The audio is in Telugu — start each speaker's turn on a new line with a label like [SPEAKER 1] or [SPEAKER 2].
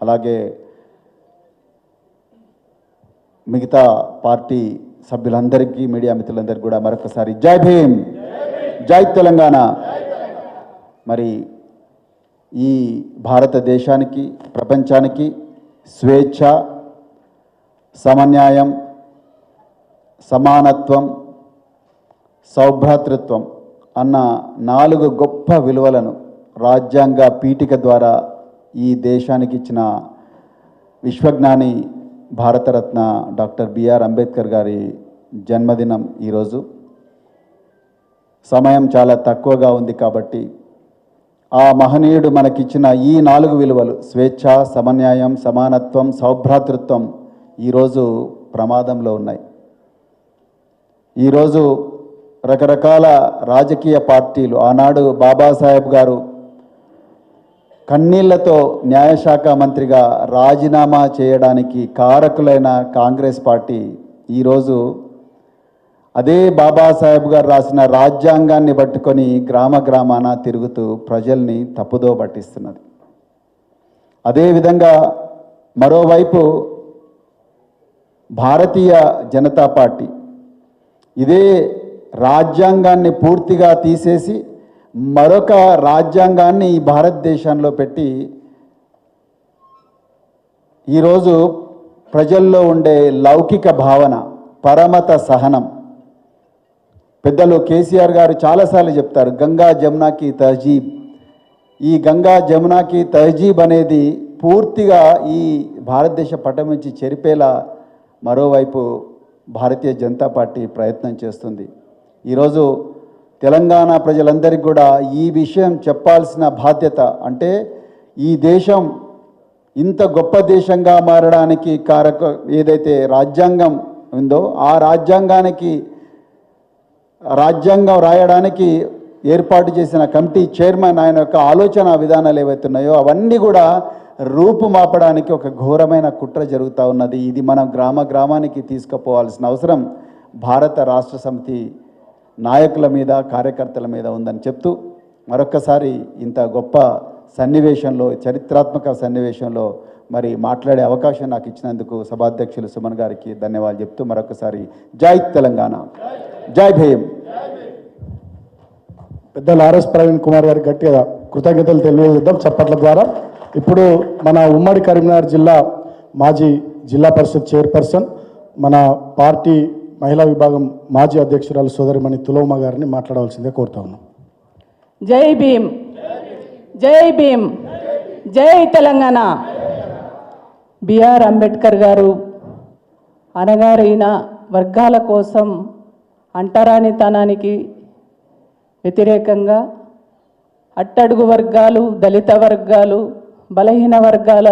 [SPEAKER 1] అలాగే మిగతా పార్టీ సభ్యులందరికీ, మీడియా మిత్రులందరికీ కూడా మరొకసారి జై భీమ్, జై తెలంగాణ. మరి ఈ భారతదేశానికి, ప్రపంచానికి స్వేచ్ఛ, సమన్యాయం, సమానత్వం, సౌభ్రాతృత్వం అన్న 4 గొప్ప విలువలను రాజ్యాంగ పీఠిక ద్వారా ఈ దేశానికి ఇచ్చిన విశ్వజ్ఞాని భారతరత్న డాక్టర్ బిఆర్ అంబేద్కర్ గారి జన్మదినం ఈరోజు. సమయం చాలా తక్కువగా ఉంది కాబట్టి ఆ మహనీయుడు మనకిచ్చిన ఈ 4 విలువలు స్వేచ్ఛ, సమన్యాయం, సమానత్వం, సౌభ్రాతృత్వం ఈరోజు ప్రమాదంలో ఉన్నాయి. ఈరోజు రకరకాల రాజకీయ పార్టీలు, ఆనాడు బాబాసాహెబ్ గారు కన్నీళ్లతో న్యాయశాఖ మంత్రిగా రాజీనామా చేయడానికి కారకులైన కాంగ్రెస్ పార్టీ ఈరోజు అదే బాబాసాహెబ్ గారు రాసిన రాజ్యాంగాన్ని పట్టుకొని గ్రామాన తిరుగుతూ ప్రజల్ని తప్పుదో పట్టిస్తున్నది. అదేవిధంగా మరోవైపు భారతీయ జనతా పార్టీ ఇదే రాజ్యాంగాన్ని పూర్తిగా తీసేసి మరొక రాజ్యాంగాన్ని ఈ భారతదేశంలో పెట్టి ఈరోజు ప్రజల్లో ఉండే లౌకిక భావన, పరమత సహనం, పెద్దలు కేసీఆర్ గారు చాలాసార్లు చెప్తారు, గంగా జమునాకి తహజీబ్. ఈ గంగా జమునాకి తహజీబ్ అనేది పూర్తిగా ఈ భారతదేశ పటం నుంచి చెరిపేలా మరోవైపు భారతీయ జనతా పార్టీ ప్రయత్నం చేస్తుంది. ఈరోజు తెలంగాణ ప్రజలందరికీ కూడా ఈ విషయం చెప్పాల్సిన బాధ్యత, అంటే ఈ దేశం ఇంత గొప్ప దేశంగా మారడానికి ఏదైతే రాజ్యాంగం ఉందో ఆ రాజ్యాంగం రాయడానికి ఏర్పాటు చేసిన కమిటీ చైర్మన్ ఆయన యొక్క ఆలోచన విధానాలు ఏవైతున్నాయో అవన్నీ కూడా రూపుమాపడానికి ఒక ఘోరమైన కుట్ర జరుగుతూ ఉన్నది. ఇది మనం గ్రామానికి తీసుకుపోవాల్సిన అవసరం భారత రాష్ట్ర సమితి నాయకుల మీద, కార్యకర్తల మీద ఉందని చెప్తూ మరొక్కసారి ఇంత గొప్ప సన్నివేశంలో, చరిత్రాత్మక సన్నివేశంలో మరి మాట్లాడే అవకాశం నాకు ఇచ్చినందుకు సభాధ్యక్షులు సుమన్ గారికి ధన్యవాదాలు చెప్తూ మరొకసారి జై తెలంగాణ, జై భీమ్.
[SPEAKER 2] పెద్దలు ఆర్ఎస్ ప్రవీణ్ కుమార్ గారికి గట్టిగా కృతజ్ఞతలు తెలియజేద్దాం చప్పట్ల ద్వారా. ఇప్పుడు మన ఉమ్మడి కరీంనగర్ జిల్లా మాజీ జిల్లా పరిషత్ చైర్పర్సన్, మన పార్టీ మహిళా విభాగం మాజీ అధ్యక్షురాలు సోదరిమణి తులమ్మ గారిని మాట్లాడవలసిందే కోరుతా ఉన్నాం.
[SPEAKER 3] జై భీమ్, జై భీమ్, జై తెలంగాణ. బిఆర్ అంబేద్కర్ గారు అణగారిన వర్గాల కోసం, అంటరానితనానికి వ్యతిరేకంగా అట్టడుగు వర్గాలు, దళిత వర్గాలు, బలహీన వర్గాల